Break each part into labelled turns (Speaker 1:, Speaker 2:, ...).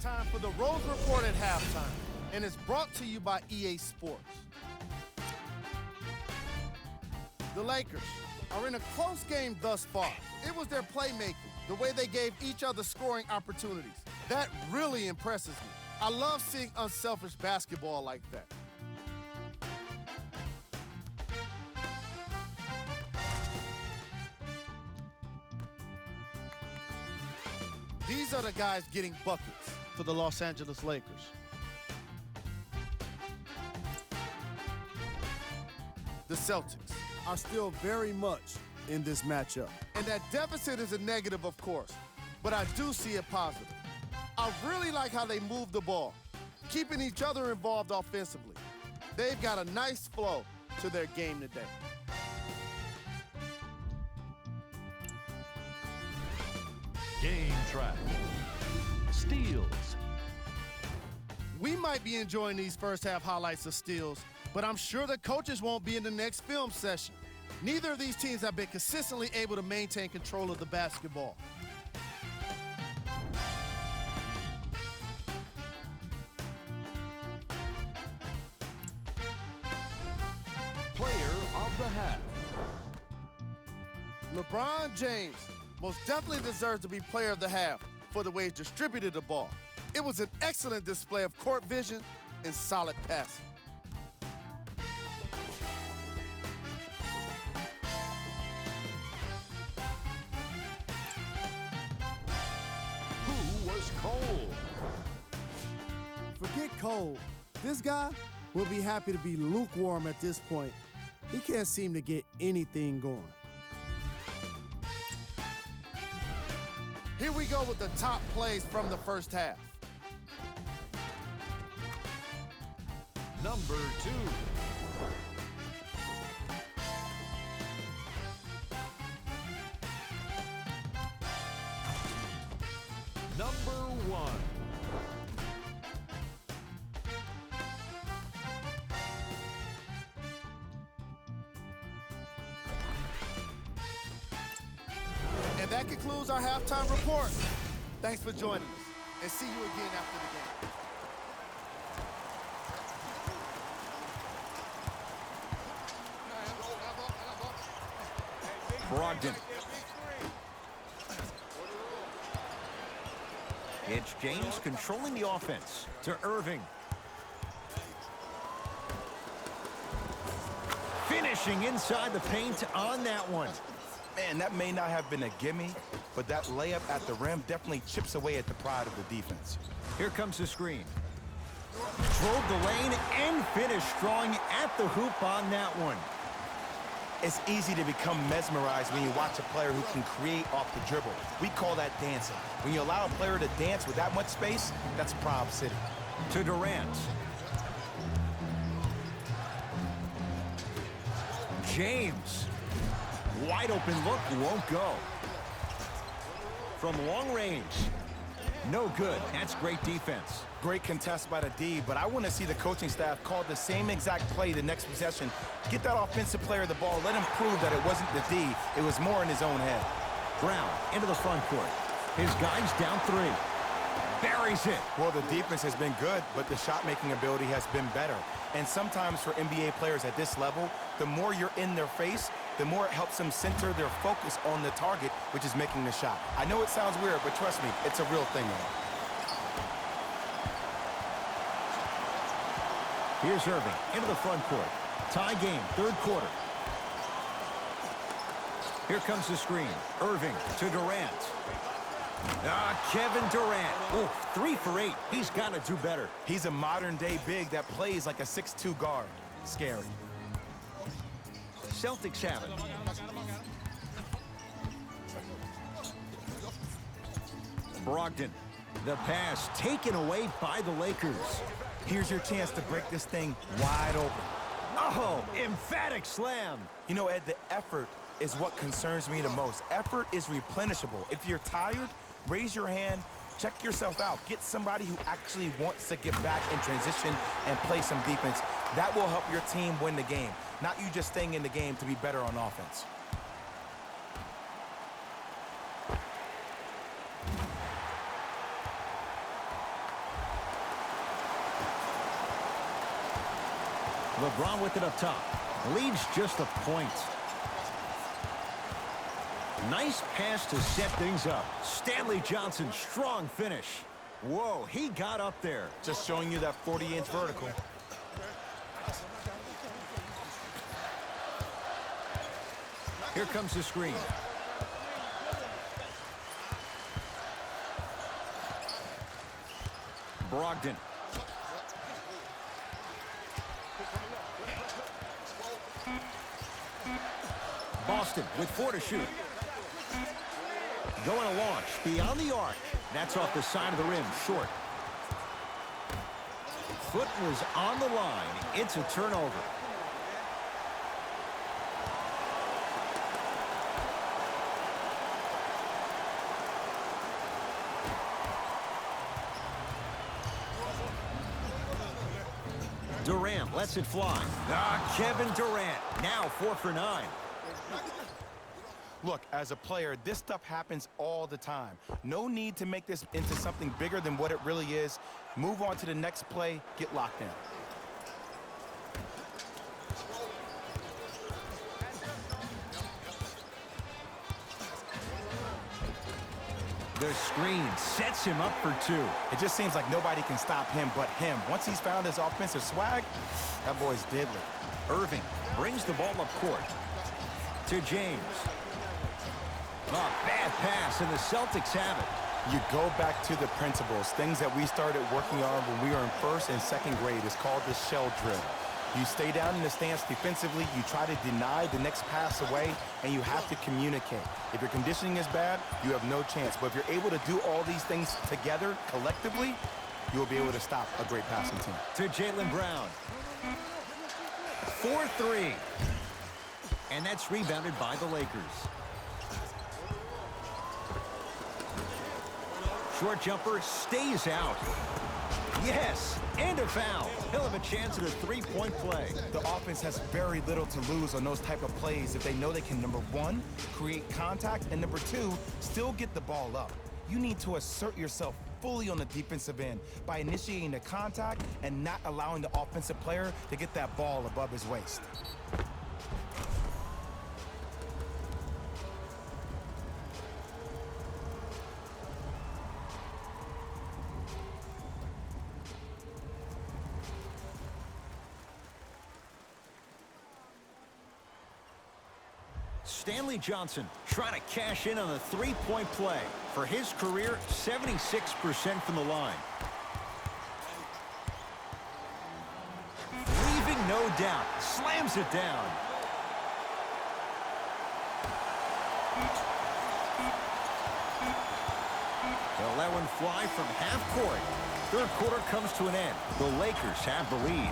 Speaker 1: Time for the Rose Report at halftime, and it's brought to you by EA Sports. The Lakers are in a close game thus far. It was their playmaking, the way they gave each other scoring opportunities. That really impresses me. I love seeing unselfish basketball like that. These are the guys getting buckets for the Los Angeles Lakers. The Celtics are still very much in this matchup. And that deficit is a negative, of course, but I do see it positive. I really like how they move the ball, keeping each other involved offensively. They've got a nice flow to their game today.
Speaker 2: Game track. Steals.
Speaker 1: We might be enjoying these first half highlights of steals, but I'm sure the coaches won't be in the next film session. Neither of these teams have been consistently able to maintain control of the basketball.
Speaker 2: Player of the half.
Speaker 1: LeBron James most definitely deserves to be player of the half for the way he distributed the ball. It was an excellent display of court vision and solid passing.
Speaker 2: Who was cold?
Speaker 3: Forget cold. This guy will be happy to be lukewarm at this point. He can't seem to get anything going.
Speaker 1: Here we go with the top plays from the first half.
Speaker 2: Number 2. Number 1.
Speaker 1: And that concludes our halftime report. Thanks for joining us, and see you again after the game.
Speaker 4: Brogdon. It's James controlling the offense to Irving. Finishing inside the paint on that one.
Speaker 5: Man, that may not have been a gimme, but that layup at the rim definitely chips away at the pride of the defense.
Speaker 4: Here comes the screen. Drove the lane and finished drawing at the hoop on that one.
Speaker 5: It's easy to become mesmerized when you watch a player who can create off the dribble. We call that dancing. When you allow a player to dance with that much space, that's Prob City.
Speaker 4: To Durant. James. Wide open look, won't go. From long range. No good. That's great defense.
Speaker 5: Great contest by the D, but I want to see the coaching staff call the same exact play the next possession. Get that offensive player the ball. Let him prove that it wasn't the D. It was more in his own head.
Speaker 4: Brown into the front court. His guy's down 3. Buries it.
Speaker 5: Well, the defense has been good, but the shot-making ability has been better. And sometimes for NBA players at this level, the more you're in their face, the more it helps them center their focus on the target, which is making the shot. I know it sounds weird, but trust me, it's a real thing.
Speaker 4: Here's Irving into the front court. Tie game, 3rd quarter. Here comes the screen. Irving to Durant. Kevin Durant. Oh, 3 for 8. He's got to do better.
Speaker 5: He's a modern-day big that plays like a 6'2" guard. Scary.
Speaker 4: Celtics have it. Brogdon. The pass taken away by the Lakers.
Speaker 5: Here's your chance to break this thing wide open.
Speaker 4: Oh, emphatic slam.
Speaker 5: You know, Ed, the effort is what concerns me the most. Effort is replenishable. If you're tired, raise your hand, check yourself out. Get somebody who actually wants to get back in transition and play some defense. That will help your team win the game, not you just staying in the game to be better on offense.
Speaker 4: LeBron with it up top. Leads just a point. Nice pass to set things up. Stanley Johnson, strong finish. Whoa, he got up there.
Speaker 5: Just showing you that 40-inch vertical.
Speaker 4: Here comes the screen. Brogdon. Boston with 4 to shoot. Going to launch beyond the arc. That's off the side of the rim, short. Foot was on the line. It's a turnover. Durant lets it fly. Kevin Durant, now 4 for 9.
Speaker 5: Look, as a player, this stuff happens all the time. No need to make this into something bigger than what it really is. Move on to the next play, get locked in.
Speaker 4: The screen sets him up for 2.
Speaker 5: It just seems like nobody can stop him but him. Once he's found his offensive swag, that boy's deadly.
Speaker 4: Irving brings the ball up court to James. A bad pass, and the Celtics have it.
Speaker 5: You go back to the principles, things that we started working on when we were in 1st and 2nd grade. It's called the shell drill. You stay down in the stance defensively, you try to deny the next pass away, and you have to communicate. If your conditioning is bad, you have no chance. But if you're able to do all these things together, collectively, you will be able to stop a great passing team.
Speaker 4: To Jaylen Brown. 4-3. And that's rebounded by the Lakers. Short jumper stays out. Yes, and a foul. He'll have a chance at a 3-point play.
Speaker 5: The offense has very little to lose on those type of plays if they know they can, number 1, create contact, and number 2, still get the ball up. You need to assert yourself fully on the defensive end by initiating the contact and not allowing the offensive player to get that ball above his waist.
Speaker 4: Stanley Johnson trying to cash in on a 3-point play. For his career, 76% from the line. Leaving no doubt. Slams it down. They'll let one fly from half court. 3rd quarter comes to an end. The Lakers have the lead.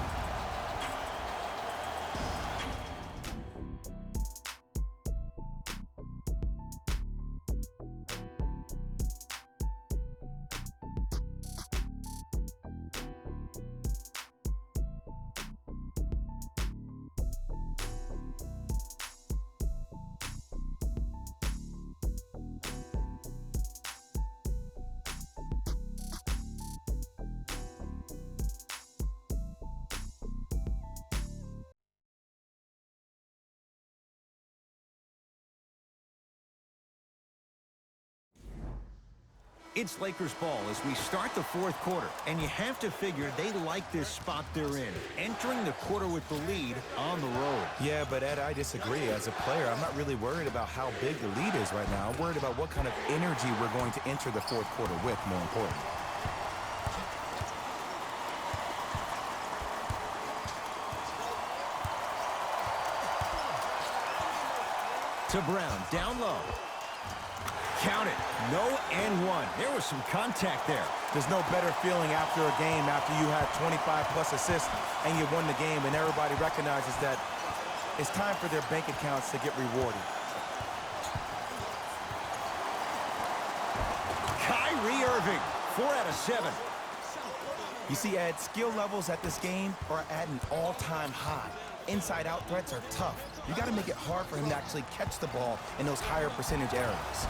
Speaker 4: It's Lakers ball as we start the 4th quarter, and you have to figure they like this spot they're in, entering the quarter with the lead on the road.
Speaker 5: Yeah, but Ed, I disagree. As a player, I'm not really worried about how big the lead is right now. I'm worried about what kind of energy we're going to enter the 4th quarter with, more important.
Speaker 4: To Brown, down low. Count it. No and 1. There was some contact there.
Speaker 5: There's no better feeling after a game after you had 25-plus assists and you won the game and everybody recognizes that it's time for their bank accounts to get rewarded.
Speaker 4: Kyrie Irving, 4 out of 7.
Speaker 5: You see, Ed, skill levels at this game are at an all-time high. Inside-out threats are tough. You got to make it hard for him to actually catch the ball in those higher percentage areas.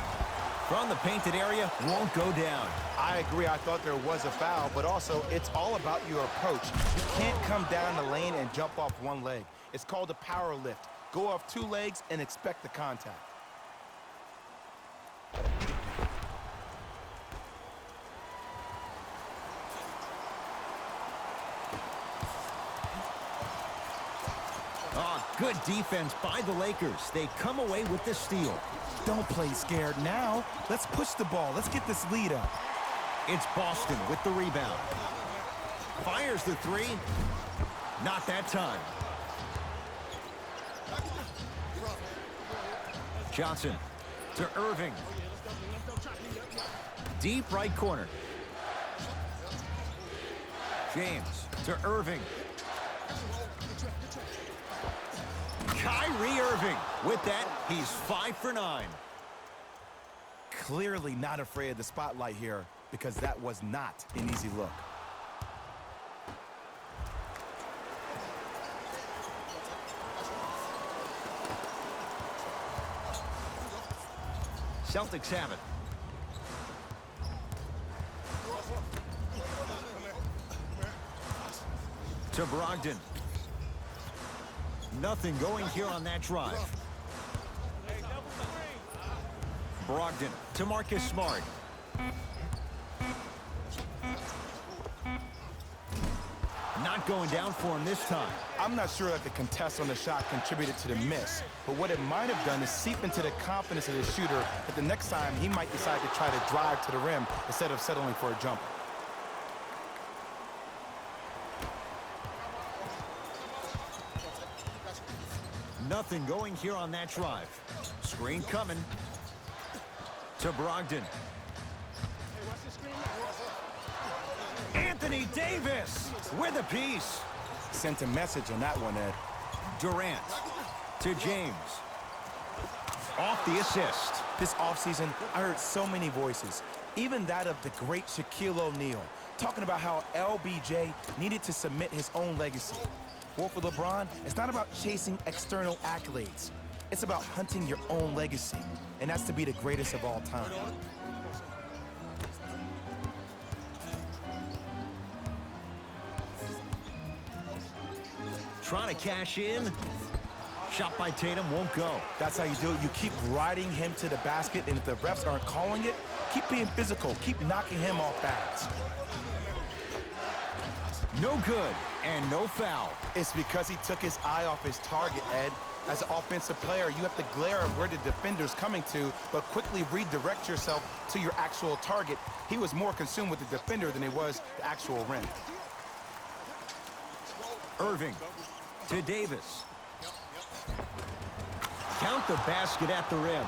Speaker 4: From the painted area, won't go down.
Speaker 5: I agree. I thought there was a foul, but also it's all about your approach. You can't come down the lane and jump off one leg. It's called a power lift. Go off two legs and expect the contact.
Speaker 4: Oh, good defense by the Lakers. They come away with the steal.
Speaker 5: Don't play scared now. Let's push the ball. Let's get this lead up.
Speaker 4: It's Boston with the rebound. Fires the three. Not that time. Johnson to Irving. Deep right corner. James to Irving. Kyrie Irving. With that, he's 5 for 9.
Speaker 5: Clearly not afraid of the spotlight here because that was not an easy look.
Speaker 4: Celtics have it. To Brogdon. Nothing going here on that drive. Brogdon to Marcus Smart. Not going down for him this time.
Speaker 5: I'm not sure that the contest on the shot contributed to the miss, but what it might have done is seep into the confidence of the shooter that the next time he might decide to try to drive to the rim instead of settling for a jumper.
Speaker 4: Nothing going here on that drive. Screen coming. To Brogdon. Anthony Davis with a piece.
Speaker 5: Sent a message on that one, Ed.
Speaker 4: Durant to James. Off the assist.
Speaker 5: This offseason, I heard so many voices, even that of the great Shaquille O'Neal, talking about how LBJ needed to submit his own legacy. Well, for LeBron, it's not about chasing external accolades. It's about hunting your own legacy, and that's to be the greatest of all time.
Speaker 4: Trying to cash in. Shot by Tatum won't go.
Speaker 5: That's how you do it. You keep riding him to the basket, and if the refs aren't calling it, keep being physical. Keep knocking him off balance.
Speaker 4: No good, and no foul.
Speaker 5: It's because he took his eye off his target, Ed. As an offensive player, you have to glare at where the defender's coming to, but quickly redirect yourself to your actual target. He was more consumed with the defender than he was the actual rim.
Speaker 4: Irving to Davis. Count the basket at the rim.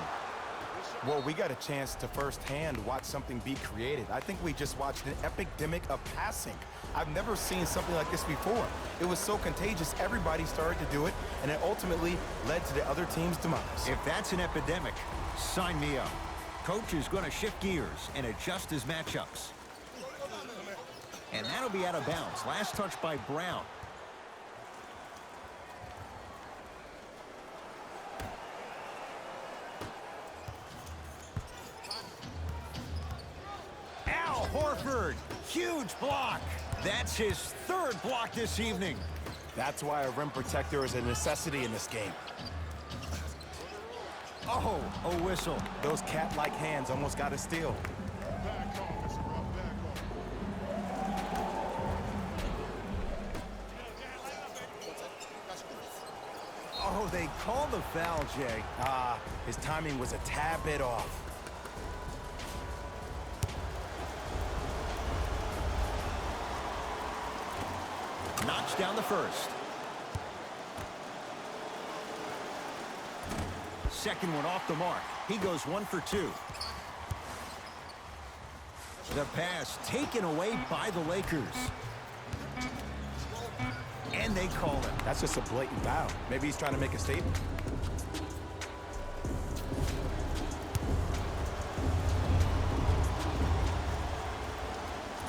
Speaker 5: Well, we got a chance to firsthand watch something be created. I think we just watched an epidemic of passing. I've never seen something like this before. It was so contagious, everybody started to do it, and it ultimately led to the other team's demise.
Speaker 4: If that's an epidemic, sign me up. Coach is going to shift gears and adjust his matchups. And that'll be out of bounds. Last touch by Brown. Al Horford, huge block. That's his third block this evening.
Speaker 5: That's why a rim protector is a necessity in this game.
Speaker 4: Oh, a whistle.
Speaker 5: Those cat-like hands almost got a steal.
Speaker 4: Oh, they called the foul, Jay.
Speaker 5: His timing was a tad bit off.
Speaker 4: Knocks down the first. Second one off the mark. He goes 1 for 2. The pass taken away by the Lakers. And they call it.
Speaker 5: That's just a blatant foul. Maybe he's trying to make a statement.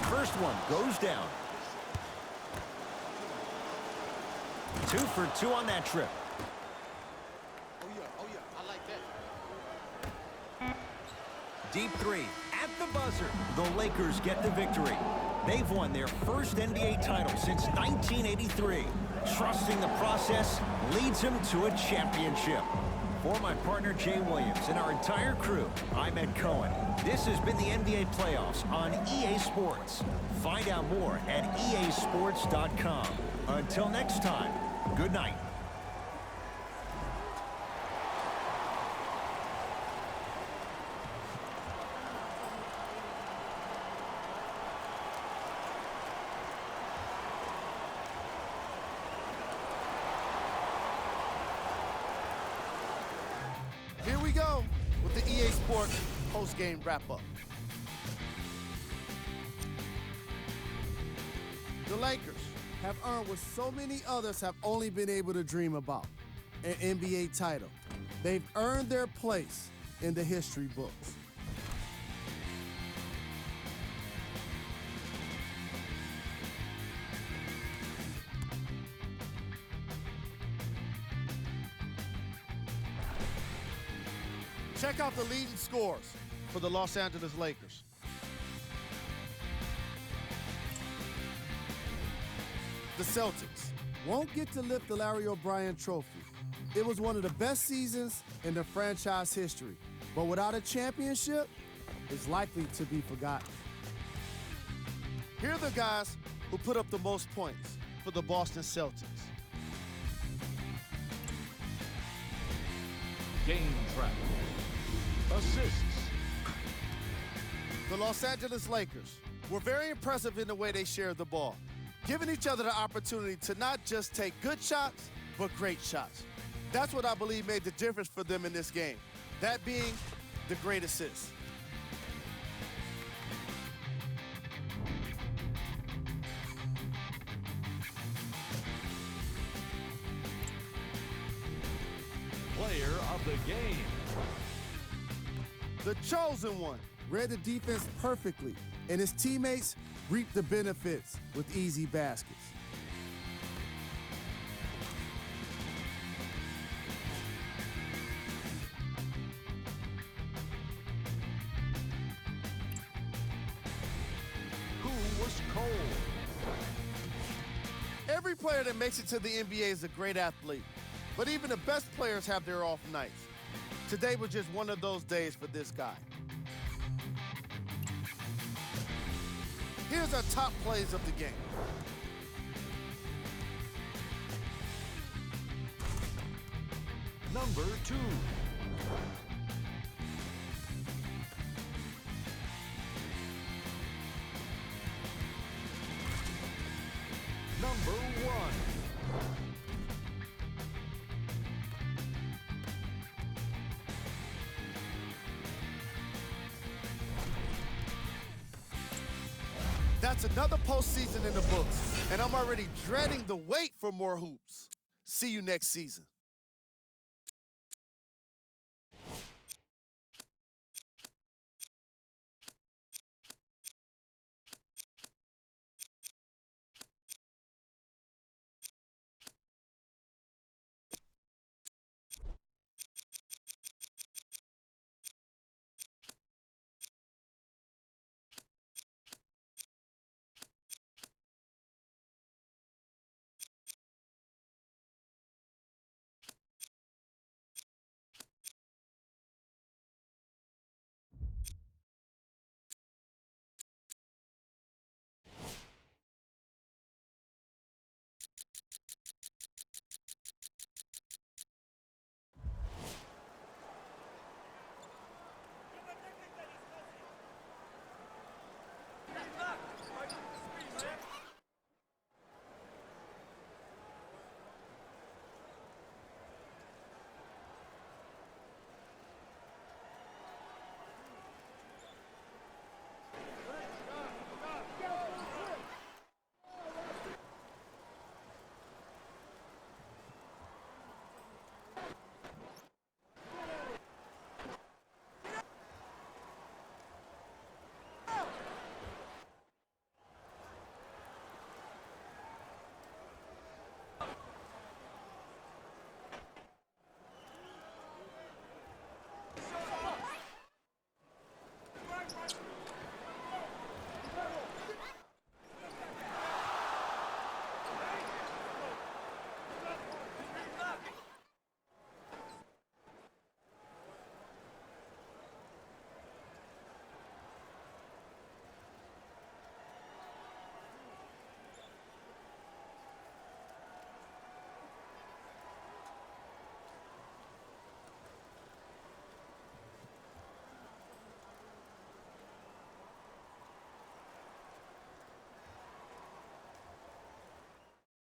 Speaker 4: First one goes down. 2 for 2 on that trip.
Speaker 1: Oh yeah, I like that.
Speaker 4: Deep three at at the buzzer. The Lakers get the victory. They've won their first NBA title since 1983. Trusting the process leads them to a championship. For my partner Jay Williams and our entire crew, I'm Ed Cohen. This has been the NBA Playoffs on EA Sports. Find out more at easports.com. Until next time, good night.
Speaker 1: Here we go with the EA Sports post-game wrap-up.
Speaker 3: The Lakers have earned what so many others have only been able to dream about, an NBA title. They've earned their place in the history books.
Speaker 1: Check out the leading scores for the Los Angeles Lakers. The Celtics
Speaker 3: Won't get to lift the Larry O'Brien trophy. It was one of the best seasons in the franchise history, but without a championship, it's likely to be forgotten.
Speaker 1: Here are the guys who put up the most points for the Boston Celtics.
Speaker 2: Game track. Assists.
Speaker 1: The Los Angeles Lakers were very impressive in the way they shared the ball, giving each other the opportunity to not just take good shots, but great shots. That's what I believe made the difference for them in this game, that being the great assists.
Speaker 2: Player of the game.
Speaker 1: The chosen one.
Speaker 3: Read the defense perfectly, and his teammates reaped the benefits with easy baskets.
Speaker 2: Who was cold?
Speaker 1: Every player that makes it to the NBA is a great athlete, but even the best players have their off nights. Today was just one of those days for this guy. Here's our top plays of the game.
Speaker 2: Number 2. Number 1.
Speaker 1: That's another postseason in the books, and I'm already dreading the wait for more hoops. See you next season.